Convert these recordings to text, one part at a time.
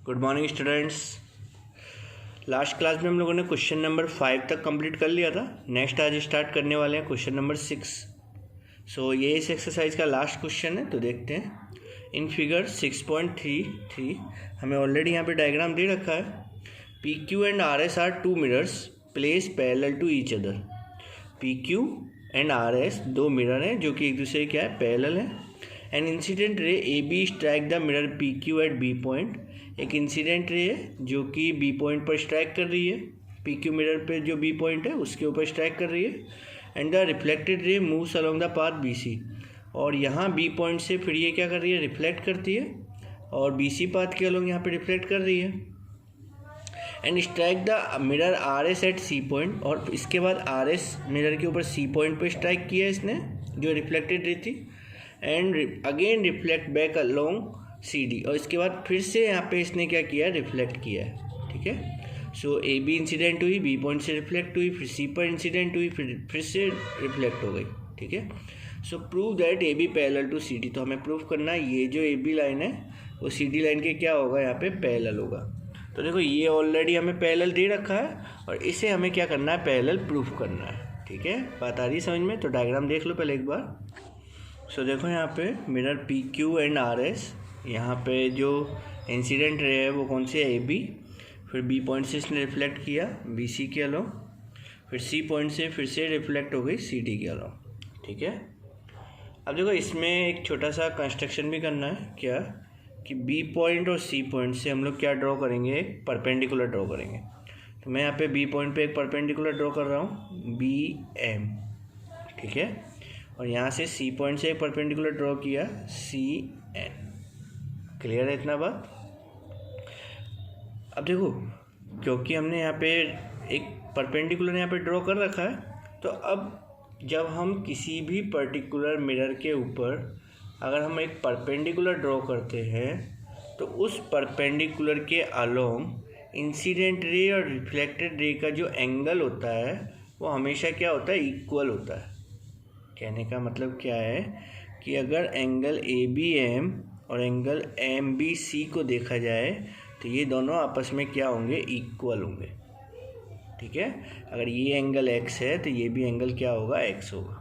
Good morning students. Last class में हम लोगों ने क्वेश्चन नंबर 5 तक कंप्लीट कर लिया था। नेक्स्ट आज स्टार्ट करने वाले हैं क्वेश्चन नंबर 6। ये इस एक्सरसाइज का लास्ट क्वेश्चन है, तो देखते हैं। इन फिगर 6.33 हमें ऑलरेडी यहाँ पे डायग्राम दे रखा है। P Q and R S are two mirrors place parallel to each other. P Q and R S दो मिरर हैं जो कि एक दूसरे क्या है, पैरेलल है। An incident ray A B strike the mirror P Q at B point. एक इंसिडेंट रे है जो कि बी पॉइंट पर स्ट्राइक कर रही है, पी क्यू मिरर पे जो बी पॉइंट है उसके ऊपर स्ट्राइक कर रही है। And the reflected ray moves along the path B C. और यहाँ बी पॉइंट से फिर ये क्या कर रही है, रिफ्लेक्ट करती है और बी सी पाथ के अलोंग यहाँ पे रिफ्लेक्ट कर रही है। And strike the mirror R S at C point. और इसके बाद आर एस मिरर के ऊपर सी पॉइंट पर स्ट्राइक किया इसने जो रिफ्लेक्टेड रे थी। And again reflect back along C D. और इसके बाद फिर से यहाँ पे इसने क्या किया, रिफ्लेक्ट किया है। ठीक है, सो ए बी इंसिडेंट हुई, बी पॉइंट से रिफ्लेक्ट हुई, फिर सी पर इंसिडेंट हुई, फिर से रिफ्लेक्ट हो गई। ठीक है, so prove that A B parallel to C D. तो हमें प्रूव करना है ये जो ए बी लाइन है वो सी डी लाइन के क्या होगा, यहाँ पे पैरेलल होगा। तो देखो ये ऑलरेडी हमें पैरेलल दे रखा है और इसे हमें क्या करना है, पैरेलल प्रूफ करना है। ठीक है, बात आ रही है समझ में? तो डायग्राम देख लो पहले एक बार। सो देखो यहाँ पे mirror P Q and R S, यहाँ पे जो इंसिडेंट रे है वो कौन सी है, ए बी। फिर बी पॉइंट से इसने रिफ्लेक्ट किया बी सी के अलोंग, फिर सी पॉइंट से फिर से रिफ्लेक्ट हो गई सी डी के अलोंग। ठीक है, अब देखो इसमें एक छोटा सा कंस्ट्रक्शन भी करना है, क्या कि बी पॉइंट और सी पॉइंट से हम लोग क्या ड्रॉ करेंगे, एक परपेंडिकुलर ड्रॉ करेंगे। तो मैं यहाँ पे बी पॉइंट पे एक परपेंडिकुलर ड्रॉ कर रहा हूँ, बी एम। ठीक है, और यहाँ से सी पॉइंट से एक परपेंडिकुलर ड्रॉ किया, सी एन। क्लियर है इतना बात? अब देखो क्योंकि हमने यहाँ पे एक परपेंडिकुलर यहाँ पे ड्रॉ कर रखा है, तो अब जब हम किसी भी पर्टिकुलर मिरर के ऊपर अगर हम एक परपेंडिकुलर ड्रॉ करते हैं तो उस परपेंडिकुलर के अलोंग इंसिडेंट रे और रिफ्लेक्टेड रे का जो एंगल होता है वो हमेशा क्या होता है, इक्वल होता है। कहने का मतलब क्या है कि अगर एंगल ए बी एम और एंगल एम बी सी को देखा जाए तो ये दोनों आपस में क्या होंगे, इक्वल होंगे। ठीक है, अगर ये एंगल एक्स है तो ये भी एंगल क्या होगा, एक्स होगा।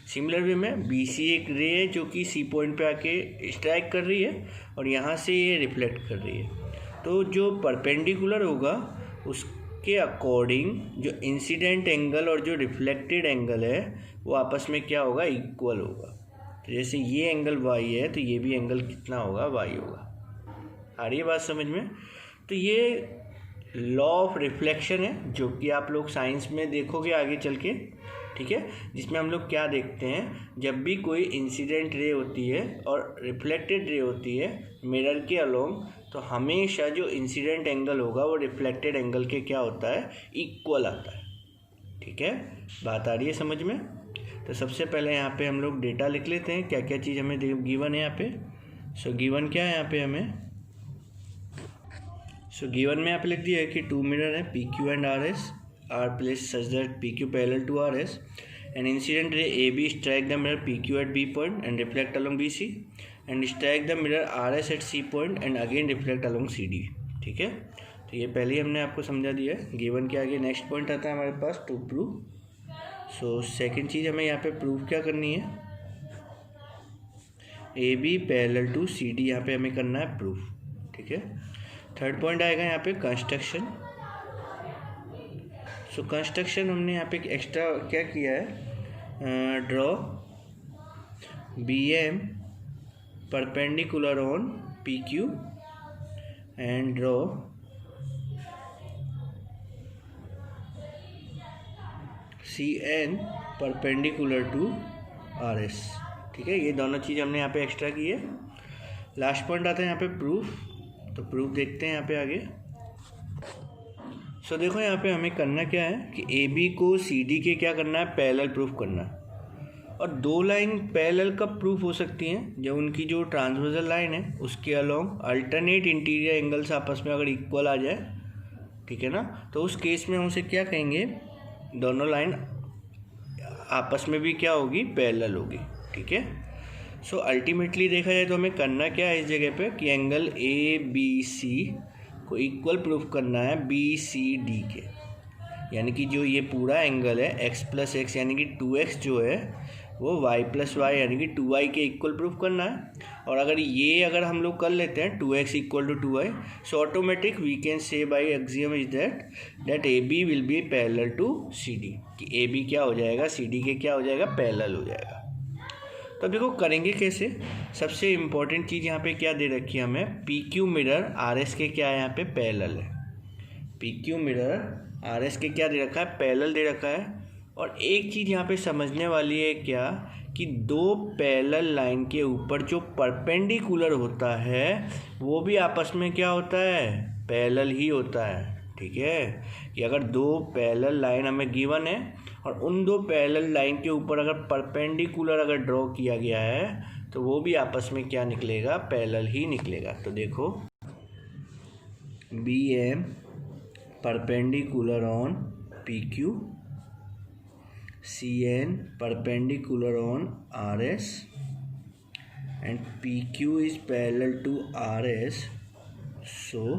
सिमिलर वे में बी सी एक रे है जो कि सी पॉइंट पे आके स्ट्राइक कर रही है और यहाँ से ये रिफ्लेक्ट कर रही है। तो जो परपेंडिकुलर होगा उसके अकॉर्डिंग जो इंसिडेंट एंगल और जो रिफ्लेक्टेड एंगल है वो आपस में क्या होगा, इक्वल होगा। तो जैसे ये एंगल वाई है तो ये भी एंगल कितना होगा, वाई होगा। आ रही है बात समझ में? तो ये लॉ ऑफ रिफ्लेक्शन है जो कि आप लोग साइंस में देखोगे आगे चल के। ठीक है, जिसमें हम लोग क्या देखते हैं, जब भी कोई इंसिडेंट रे होती है और रिफ्लेक्टेड रे होती है मिरर के अलोंग, तो हमेशा जो इंसिडेंट एंगल होगा वो रिफ्लेक्टेड एंगल के क्या होता है, इक्वल आता है। ठीक है, बात आ रही है समझ में? तो सबसे पहले यहाँ पे हम लोग डेटा लिख लेते हैं, क्या क्या चीज़ हमें गिवन है यहाँ पे। सो गिवन क्या है यहाँ पे हमें, सो गिवन में यहाँ पे लिख दिया है कि टू मिरर है P Q and R S are place such that P Q parallel to R S. And incident ray A B strike the mirror P Q at B point and reflect along B C. And strike the mirror R S at C point and again reflect along C D. ठीक है, तो ये पहले ही हमने आपको समझा दिया है। गिवन के आगे नेक्स्ट पॉइंट आता है हमारे पास, टू प्रूव। सो सेकेंड चीज़ हमें यहाँ पे प्रूव क्या करनी है, A B parallel to C D यहाँ पे हमें करना है प्रूफ। ठीक है, थर्ड पॉइंट आएगा यहाँ पे कंस्ट्रक्शन। सो कंस्ट्रक्शन हमने यहाँ पे एक्स्ट्रा क्या किया है, draw B M perpendicular on P Q and draw C N perpendicular to R S. ठीक है, ये दोनों चीज़ हमने यहाँ पे एक्स्ट्रा की है। लास्ट पॉइंट आता है यहाँ पे प्रूफ। तो प्रूफ देखते हैं यहाँ पे आगे। सो देखो यहाँ पे हमें करना क्या है कि ए बी को सी डी के क्या करना है, पैरेलल प्रूफ करना है। और दो लाइन पैरेलल कब प्रूफ हो सकती हैं, जब उनकी जो ट्रांसवर्सल लाइन है उसके अलोंग अल्टरनेट इंटीरियर एंगल्स आपस में अगर इक्वल आ जाए। ठीक है ना, तो उस केस में हम उसे क्या कहेंगे, दोनों लाइन आपस में भी क्या होगी, पैरेलल होगी। ठीक है, सो अल्टीमेटली देखा जाए तो हमें करना क्या है इस जगह पे कि एंगल ए बी सी को इक्वल प्रूफ करना है बी सी डी के, यानी कि जो ये पूरा एंगल है एक्स प्लस एक्स यानी कि 2x जो है वो y प्लस वाई यानी कि 2y के इक्वल प्रूफ करना है। और अगर हम लोग कर लेते हैं 2x equal to 2y, so automatic we can say by axiom is that A B will be parallel to C D, कि ए बी क्या हो जाएगा सी डी के क्या हो जाएगा पैरेलल हो जाएगा। तो देखो करेंगे कैसे। सबसे इम्पॉर्टेंट चीज़ यहाँ पे क्या दे रखी है हमें, P Q mirror R S के क्या है यहाँ पे पैरेलल है, P Q mirror R S के क्या दे रखा है पैरेलल दे रखा है। और एक चीज़ यहाँ पे समझने वाली है क्या कि दो पैरेलल लाइन के ऊपर जो परपेंडिकुलर होता है वो भी आपस में क्या होता है पैरेलल ही होता है। ठीक है, कि अगर दो पैरेलल लाइन हमें गिवन है और उन दो पैरेलल लाइन के ऊपर अगर परपेंडिकुलर अगर ड्रॉ किया गया है तो वो भी आपस में क्या निकलेगा पैरेलल ही निकलेगा। तो देखो B M perpendicular on P Q, C N perpendicular on R S and P Q is parallel to R S, so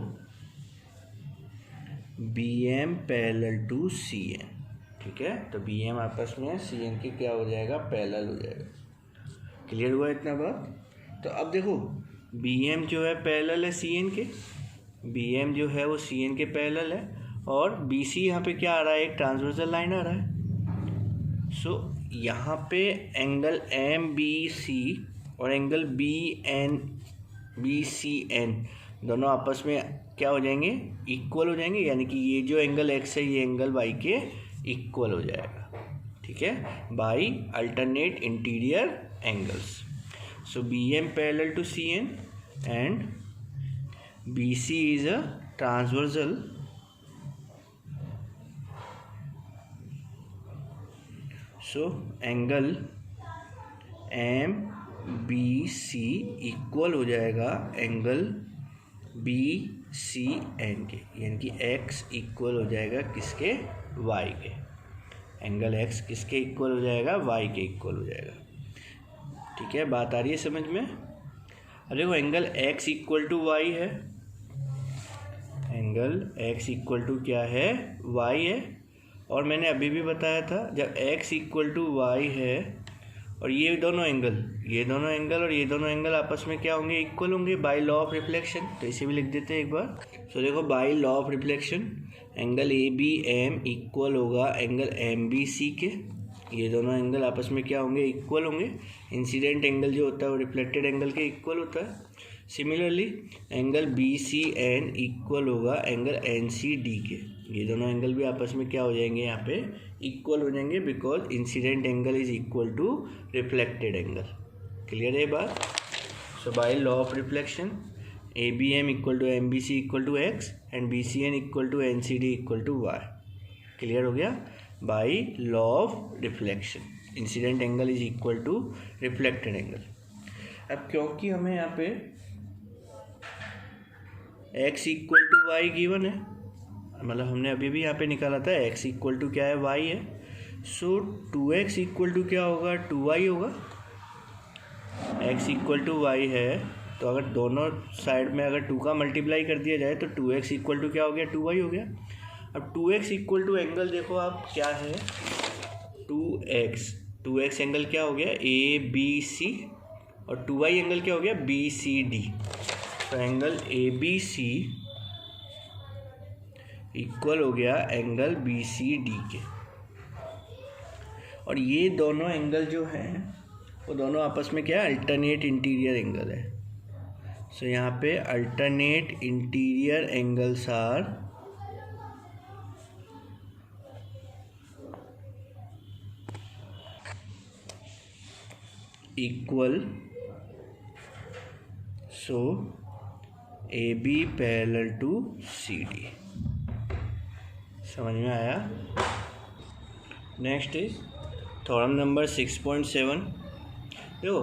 B M parallel to C N. ठीक है, तो बी एम आपस में सी एन की क्या हो जाएगा parallel हो जाएगा। क्लियर हुआ इतना बात। तो अब देखो बी एम जो है पैरेलल है सी एन के, बी एम जो है वो सी एन के पैरेलल है और बी सी यहाँ पे क्या आ रहा है एक ट्रांसवर्सल लाइन आ रहा है। सो यहाँ पे एंगल एम बी सी और angle B N B C N दोनों आपस में क्या हो जाएंगे इक्वल हो जाएंगे, यानी कि ये जो एंगल एक्स है ये एंगल वाई के इक्वल हो जाएगा। ठीक है, by alternate interior angles. So B M parallel to C N and B C is a transversal so angle M B C equal हो जाएगा एंगल बी सी एन के, यानी कि एक्स इक्वल हो जाएगा किसके वाई के, एंगल एक्स किसके इक्वल हो जाएगा वाई के इक्वल हो जाएगा। ठीक है, बात आ रही है समझ में। अब देखो angle X equal to Y है, एंगल एक्स इक्वल टू क्या है वाई है, और मैंने अभी भी बताया था जब x इक्वल टू वाई है और ये दोनों एंगल और ये दोनों एंगल आपस में क्या होंगे इक्वल होंगे बाय लॉ ऑफ रिफ्लेक्शन। तो इसे भी लिख देते हैं एक बार। तो देखो by law of reflection angle A B M equal होगा एंगल एम बी सी के, ये दोनों एंगल आपस में क्या होंगे इक्वल होंगे। इंसिडेंट एंगल जो होता है वो रिफ्लेक्टेड एंगल के इक्वल होता है। Similarly angle B C N equal होगा एंगल एन सी डी के, ये दोनों एंगल भी आपस में क्या हो जाएंगे यहाँ पे इक्वल हो जाएंगे because incident angle is equal to reflected angle. Clear है बात। So by law of reflection A B M equal to M B C equal to X and B C N equal to N C D equal to Y. Clear हो गया। By law of reflection incident angle is equal to reflected angle. अब क्योंकि हमें यहाँ पे x equal to Y given है, मतलब हमने अभी भी यहाँ पे निकाला था x इक्वल टू क्या है y है, सो 2x इक्वल टू क्या होगा 2y होगा। x इक्वल टू y है तो अगर दोनों साइड में अगर 2 का मल्टीप्लाई कर दिया जाए तो 2x इक्वल टू क्या हो गया 2y हो गया। अब 2x इक्वल टू एंगल देखो आप क्या है 2x एंगल क्या हो गया ए बी सी और 2y एंगल क्या हो गया बी सी डी। तो angle A B C equal हो गया एंगल बी सी डी के, और ये दोनों एंगल जो हैं वो दोनों आपस में क्या है अल्टरनेट इंटीरियर एंगल है। सो यहाँ पे alternate interior angles are equal, so A B parallel to C D. समझ में आया। Next is theorem number 6.7। देखो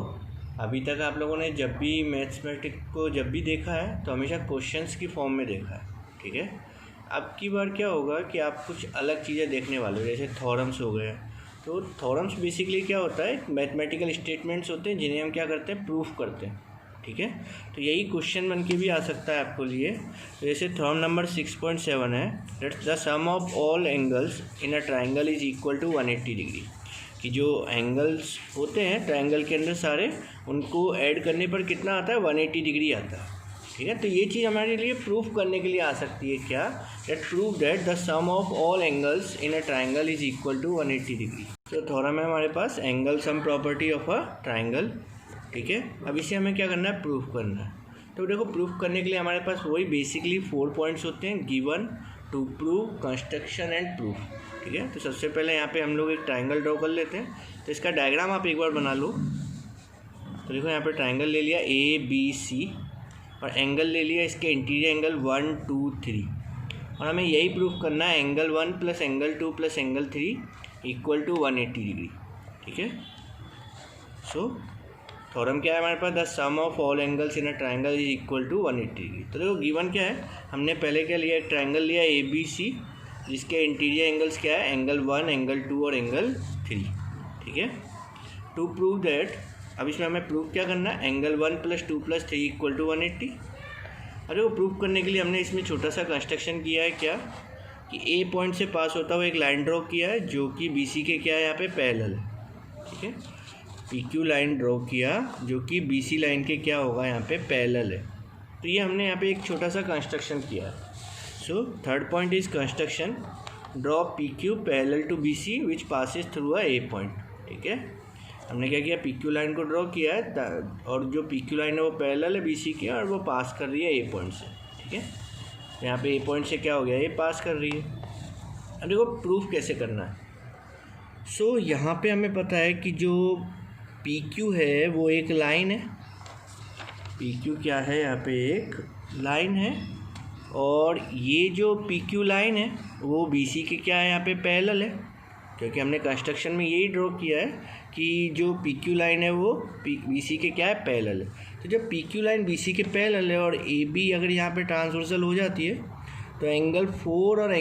अभी तक आप लोगों ने जब भी मैथमेटिक्स को जब भी देखा है तो हमेशा क्वेश्चंस की फॉर्म में देखा है। ठीक है, अब की बार क्या होगा कि आप कुछ अलग चीज़ें देखने वाले हो, जैसे थ्योरम्स हो गए तो थ्योरम्स बेसिकली क्या होता है, मैथमेटिकल स्टेटमेंट्स होते हैं जिन्हें हम क्या करते हैं, प्रूफ करते हैं। ठीक है, तो यही क्वेश्चन बन के भी आ सकता है आपको लिए। तो जैसे थ्योरम नंबर 6.7 है, that the sum of all angles in a triangle is equal to 180 degree, कि जो एंगल्स होते हैं ट्राइंगल के अंदर सारे, उनको ऐड करने पर कितना आता है, 180 डिग्री आता है। ठीक है, तो ये चीज़ हमारे लिए प्रूफ करने के लिए आ सकती है क्या, that prove that the sum of all angles in a triangle is equal to 180 degree. तो थ्योरम है हमारे पास angle sum property of a triangle. ठीक है, अब इसे हमें क्या करना है, प्रूफ करना है। तो देखो प्रूफ करने के लिए हमारे पास वही बेसिकली 4 पॉइंट्स होते हैं, given, to prove, construction and proof. ठीक है, तो सबसे पहले यहाँ पे हम लोग एक ट्राइंगल ड्रॉ कर लेते हैं। तो इसका डायग्राम आप एक बार बना लो। तो देखो यहाँ पे ट्राइंगल ले लिया ABC और एंगल ले लिया इसके इंटीरियर एंगल 1, 2, 3, और हमें यही प्रूफ करना है angle 1 plus angle 2 plus angle 3 equal to 180 degree. ठीक है, सो थ्योरम क्या है हमारे पास, the sum of all angles in a triangle is equal to 180 degree. तो देखो गिवन क्या है, हमने पहले क्या लिया, एक ट्राइंगल लिया ABC जिसके इंटीरियर एंगल्स क्या है, एंगल 1, एंगल 2 और एंगल 3। ठीक है, टू प्रूव दैट, अब इसमें हमें प्रूव क्या करना है, angle 1 plus 2 plus 3 equal to 180। अरे वो प्रूव करने के लिए हमने इसमें छोटा सा कंस्ट्रक्शन किया है क्या, कि A पॉइंट से पास होता हुआ एक लाइन ड्रॉ किया है जो कि BC के क्या है, यहाँ पे पैरेलल है। ठीक है, PQ लाइन ड्रॉ किया जो कि BC लाइन के क्या होगा, यहाँ पे पैरेलल है। तो ये हमने यहाँ पे एक छोटा सा कंस्ट्रक्शन किया है। So third point is construction, draw PQ parallel to BC which passes through a A point. ठीक है, हमने क्या किया, PQ लाइन को ड्रॉ किया है और जो PQ लाइन है वो पैरेलल है BC की और वो पास कर रही है A पॉइंट से। ठीक है, यहाँ पे A पॉइंट से क्या हो गया, ये पास कर रही है। अब देखो प्रूफ कैसे करना है। सो यहाँ पे हमें पता है कि जो PQ है वो एक लाइन है, PQ क्या है, यहाँ पे एक लाइन है, और ये जो PQ लाइन है वो BC के क्या है, यहाँ पे पैरेलल है, क्योंकि हमने कंस्ट्रक्शन में यही ड्रॉ किया है कि जो PQ लाइन है वो BC के क्या है, पैरेलल है। तो जब PQ लाइन BC के पैरेलल है और AB अगर यहाँ पे ट्रांसवर्सल हो जाती है, तो एंगल 4 और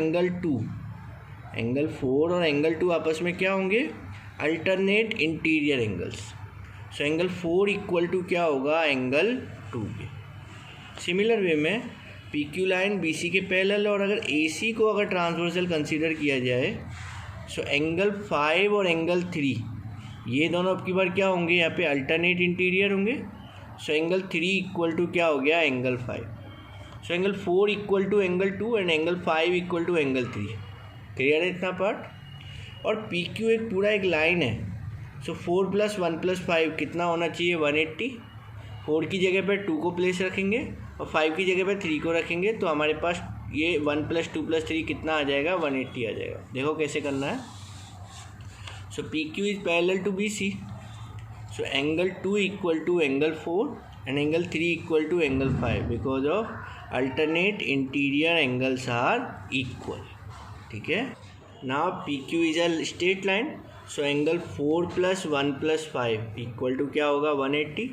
एंगल 2 आपस में क्या होंगे, alternate interior angles. So angle 4 equal to क्या होगा, एंगल 2 के। सिमिलर वे में PQ लाइन BC के पैरेलल और अगर AC को अगर ट्रांसवर्सल कंसीडर किया जाए, सो एंगल 5 और एंगल 3 ये दोनों अब की बार क्या होंगे, यहाँ पे अल्टरनेट इंटीरियर होंगे। सो एंगल 3 इक्वल टू क्या हो गया, angle 5। So angle 4 equal to angle 2 and angle 5 equal to angle 3। Clear है इतना पार्ट। और PQ एक पूरा एक लाइन है। सो 4 + 1 + 5 कितना होना चाहिए, 180। 4 की जगह पर 2 को प्लेस रखेंगे और 5 की जगह पर 3 को रखेंगे, तो हमारे पास ये 1 + 2 + 3 कितना आ जाएगा, 180 आ जाएगा। देखो कैसे करना है। So PQ is parallel to BC, so angle 2 equal to angle 4 and angle 3 equal to angle 5 because of alternate interior angles are equal. ठीक है, now PQ is a straight line, so angle 4 + 1 + 5 equal to क्या होगा, 180।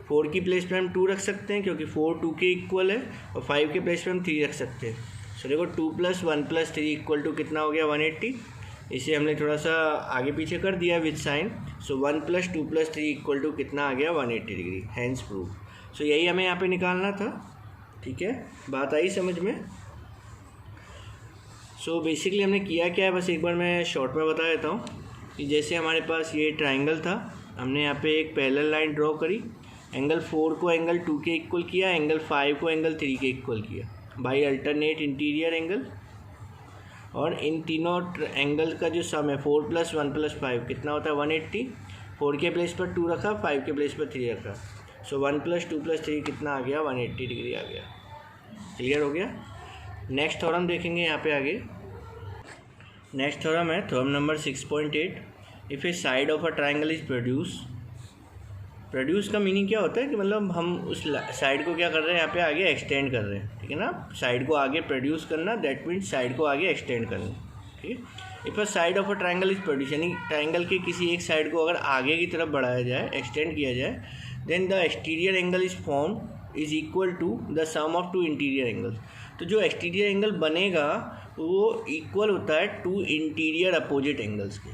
4 की place पे हम 2 रख सकते हैं क्योंकि 4 2 के इक्वल है, और 5 के प्लेस पे हम 3 रख सकते हैं। सो देखो 2 + 1 + 3 इक्वल टू कितना हो गया, 180। इसे हमने थोड़ा सा आगे पीछे कर दिया with sign. So 1 + 2 + 3 equal to कितना आ गया, 180 डिग्री, हैंस प्रूफ। सो यही हमें यहाँ पे निकालना था। ठीक है, बात आई समझ में। सो बेसिकली हमने किया क्या है, बस एक बार मैं शॉर्ट में बता देता हूँ कि जैसे हमारे पास ये ट्राइंगल था, हमने यहाँ पे एक पैरेलल लाइन ड्रॉ करी, एंगल 4 को एंगल 2 के इक्वल किया, एंगल 5 को एंगल 3 के इक्वल किया बाई अल्टरनेट इंटीरियर एंगल, और इन तीनों एंगल का जो सम है 4 + 1 + 5 कितना होता है, 180। 4 के प्लेस पर 2 रखा, 5 के प्लेस पर 3 रखा, सो 1 + 2 + 3 कितना आ गया, 180 डिग्री आ गया। क्लियर हो गया। नेक्स्ट थ्योरम देखेंगे यहाँ पे आगे। नेक्स्ट थ्योरम है theorem number 6.8, if A side of a triangle is produce का मीनिंग क्या होता है कि मतलब हम उस साइड को क्या कर रहे हैं, यहाँ पे आगे एक्सटेंड कर रहे हैं। ठीक है ना, साइड को आगे प्रोड्यूस करना, दैट मीन्स साइड को आगे एक्सटेंड करना। ठीक है, if a side of a triangle is produce, यानी ट्राइंगल के किसी एक साइड को अगर आगे की तरफ बढ़ाया जाए, एक्सटेंड किया जाए, then the exterior angle is form is equal to the sum of 2 interior angles. तो जो एक्सटीरियर एंगल बनेगा वो इक्वल होता है 2 इंटीरियर अपोजिट एंगल्स के।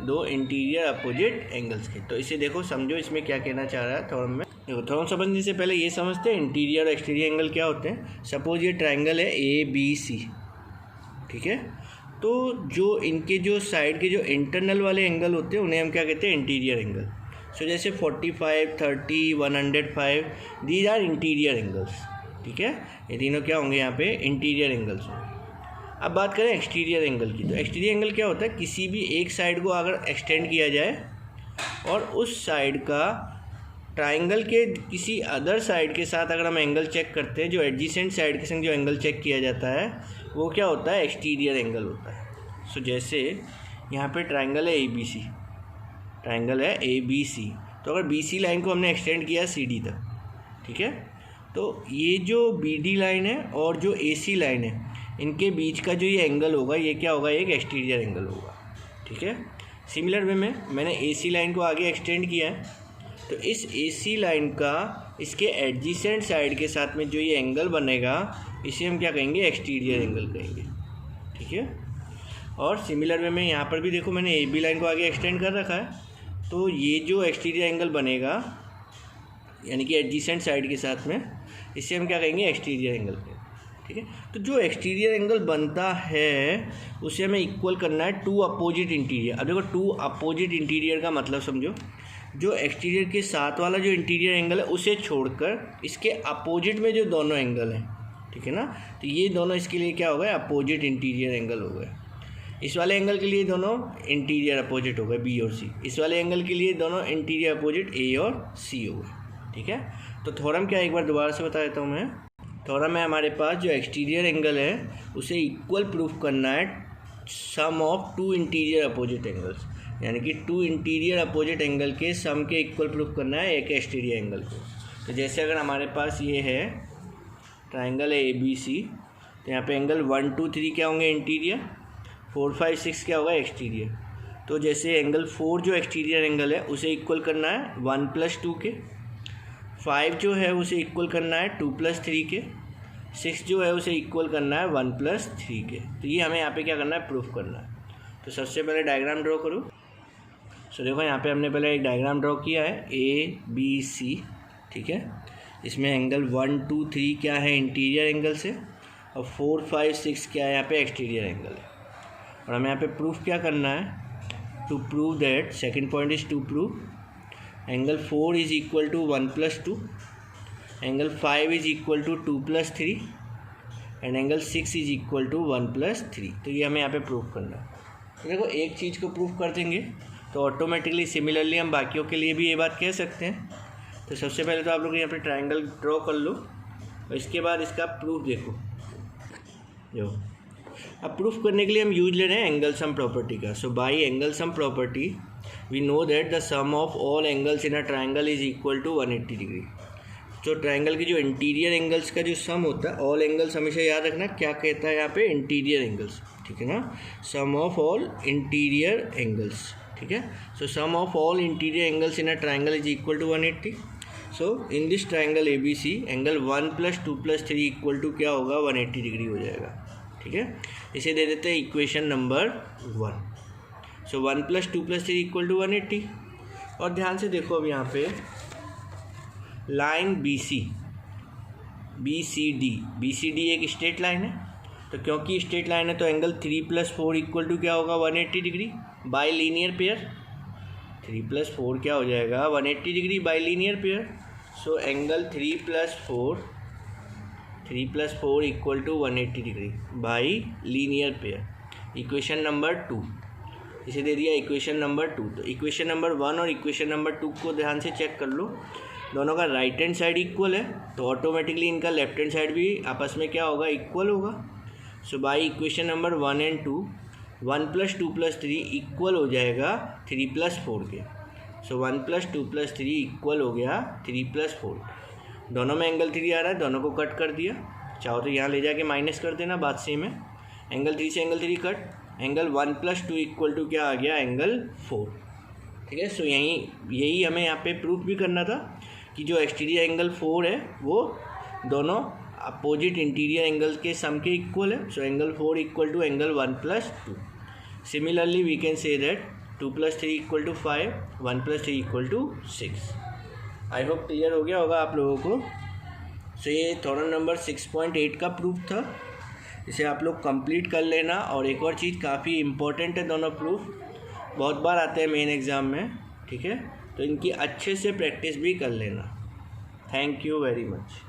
दो इंटीरियर अपोजिट एंगल्स के। तो इसे देखो समझो इसमें क्या कहना चाह रहा है थ्योरम में। देखो थ्योरम समझने से पहले ये समझते हैं इंटीरियर और एक्सटीरियर एंगल क्या होते हैं। सपोज ये ट्राइंगल है ABC, ठीक है। तो जो इनके जो साइड के जो इंटरनल वाले एंगल होते हैं उन्हें हम क्या कहते हैं, इंटीरियर एंगल। सो जैसे 45, 30, 105, दीज आर इंटीरियर एंगल्स, ठीक है। ये तीनों क्या होंगे यहाँ पे, इंटीरियर एंगल्स होंगे। अब बात करें एक्सटीरियर एंगल की, तो एक्सटीरियर एंगल क्या होता है, किसी भी एक साइड को अगर एक्सटेंड किया जाए और उस साइड का ट्राइंगल के किसी अदर साइड के साथ अगर हम एंगल चेक करते हैं, जो एडजेसेंट साइड के संग जो एंगल चेक किया जाता है वो क्या होता है, एक्सटीरियर एंगल होता है। सो जैसे यहाँ पे ट्राइंगल है ABC, ट्राइंगल है ABC, तो अगर BC लाइन को हमने एक्सटेंड किया CD तक, ठीक है, तो ये जो BD लाइन है और जो AC लाइन है इनके बीच का जो ये एंगल होगा ये क्या होगा, एक एक्सटीरियर एंगल होगा, ठीक है। सिमिलर वे में मैंने AC लाइन को आगे एक्सटेंड किया है, तो इस AC लाइन का इसके एडजेसेंट साइड के साथ में जो ये एंगल बनेगा इसे हम क्या कहेंगे, एक्सटीरियर एंगल कहेंगे, ठीक है। और सिमिलर वे में यहाँ पर भी देखो मैंने AB लाइन को आगे एक्सटेंड कर रखा है, तो ये जो एक्सटीरियर एंगल बनेगा यानी कि एडजेसेंट साइड के साथ में इसे हम क्या कहेंगे, एक्सटीरियर एंगल कहेंगे, ठीक है। तो जो एक्सटीरियर एंगल बनता है उसे हमें इक्वल करना है टू अपोजिट इंटीरियर। अब देखो टू अपोजिट इंटीरियर का मतलब समझो, जो एक्सटीरियर के साथ वाला जो इंटीरियर एंगल है उसे छोड़कर इसके अपोजिट में जो दोनों एंगल हैं, ठीक है ना, तो ये दोनों इसके लिए क्या हो गए, अपोजिट इंटीरियर एंगल हो गए। इस वाले एंगल के लिए दोनों इंटीरियर अपोजिट हो गए B और C, इस वाले एंगल के लिए दोनों इंटीरियर अपोजिट A और C हो गए, ठीक है। तो थ्योरम क्या, एक बार दोबारा से बता देता हूँ मैं। थ्योरम है हमारे पास जो एक्सटीरियर एंगल है उसे इक्वल प्रूफ करना है sum of two interior opposite angles, यानी कि टू इंटीरियर अपोजिट एंगल के सम के इक्वल प्रूफ करना है एक एक्सटीरियर एंगल को। तो जैसे अगर हमारे पास ये है ट्राइंगल है ABC, तो यहाँ पे एंगल 1, 2, 3 क्या होंगे, इंटीरियर, 4, 5, 6 क्या होगा, एक्सटीरियर। तो जैसे एंगल 4 जो एक्सटीरियर एंगल है उसे इक्वल करना है 1 + 2 के, 5 जो है उसे इक्वल करना है 2 + 3 के, 6 जो है उसे इक्वल करना है 1 + 3 के। तो ये हमें यहाँ पे क्या करना है, प्रूफ करना है। तो सबसे पहले डायग्राम ड्रॉ करो। सो देखो यहाँ पे हमने पहले एक डायग्राम ड्रॉ किया है ABC, ठीक है। इसमें एंगल 1, 2, 3 क्या है, इंटीरियर एंगल से, और 4, 5, 6 क्या है यहाँ पे, एक्सटीरियर एंगल है। और हमें यहाँ पे प्रूफ क्या करना है, to prove that, second point is to prove angle 4 is equal to 1 + 2, angle 5 is equal to 2 + 3 and angle 6 is equal to 1 + 3। तो ये हमें यहाँ पे प्रूफ करना है। तो देखो एक चीज़ को प्रूफ कर देंगे तो ऑटोमेटिकली सिमिलरली हम बाकियों के लिए भी ये बात कह सकते हैं। तो सबसे पहले तो आप लोग यहाँ पे ट्राइंगल ड्रॉ कर लो और इसके बाद इसका प्रूफ देखो। जो अब प्रूफ करने के लिए हम यूज ले रहे हैं एंगल सम प्रॉपर्टी का। So by angle sum property we know that the sum of all angles in a triangle is equal to 180 degree. जो ट्राइंगल के जो इंटीरियर एंगल्स का जो सम होता है, ऑल एंगल्स हमेशा याद रखना क्या कहता है यहाँ पे, इंटीरियर एंगल्स, ठीक है ना, sum of all interior angles, ठीक है। So sum of all interior angles in a triangle is equal to 180। So in this triangle ABC angle 1 + 2 + 3 equal to क्या होगा, 180 डिग्री हो जाएगा, ठीक है। इसे दे देते हैं equation number 1। So 1 + 2 + 3 equal to 180। और ध्यान से देखो अब यहाँ पे लाइन BCD एक स्ट्रेट लाइन है, तो क्योंकि स्ट्रेट लाइन है तो एंगल 3 + 4 इक्वल टू क्या होगा, 180 डिग्री बाय लीनियर पेयर। 3 + 4 क्या हो जाएगा, 180 degree by linear pair. So angle 3 + 4 equal to 180 degree by linear pair. Equation number 2 इसे दे दिया इक्वेशन नंबर 2। तो इक्वेशन नंबर 1 और इक्वेशन नंबर 2 को ध्यान से चेक कर लो, दोनों का राइट हैंड साइड इक्वल है तो ऑटोमेटिकली इनका लेफ्ट हैंड साइड भी आपस में क्या होगा, इक्वल होगा। सो बाई इक्वेशन नंबर 1 और 2 1 + 2 + 3 इक्वल हो जाएगा 3 + 4 के। सो 1 + 2 + 3 इक्वल हो गया 3 + 4। दोनों में एंगल 3 आ रहा है, दोनों को कट कर दिया, चाहो तो यहाँ ले जाके माइनस कर देना, बात सेम है। एंगल 3 से angle 3 cut, angle 1 + 2 equal to क्या आ गया, एंगल 4, ठीक है। सो यही हमें यहाँ पे प्रूफ भी करना था कि जो एक्सटीरियर एंगल 4 है वो दोनों अपोजिट इंटीरियर एंगल के सम के इक्वल है। So angle 4 equal to angle 1 + 2। Similarly we can say that 2 + 3 = 5, 1 + 3 = 6। I hope clear हो गया होगा आप लोगों को। सो ये थ्योरम नंबर 6.8 का प्रूफ था, इसे आप लोग कंप्लीट कर लेना। और एक और चीज़ काफ़ी इम्पोर्टेंट है, दोनों प्रूफ बहुत बार आते हैं मेन एग्ज़ाम में, ठीक है, तो इनकी अच्छे से प्रैक्टिस भी कर लेना। Thank you very much.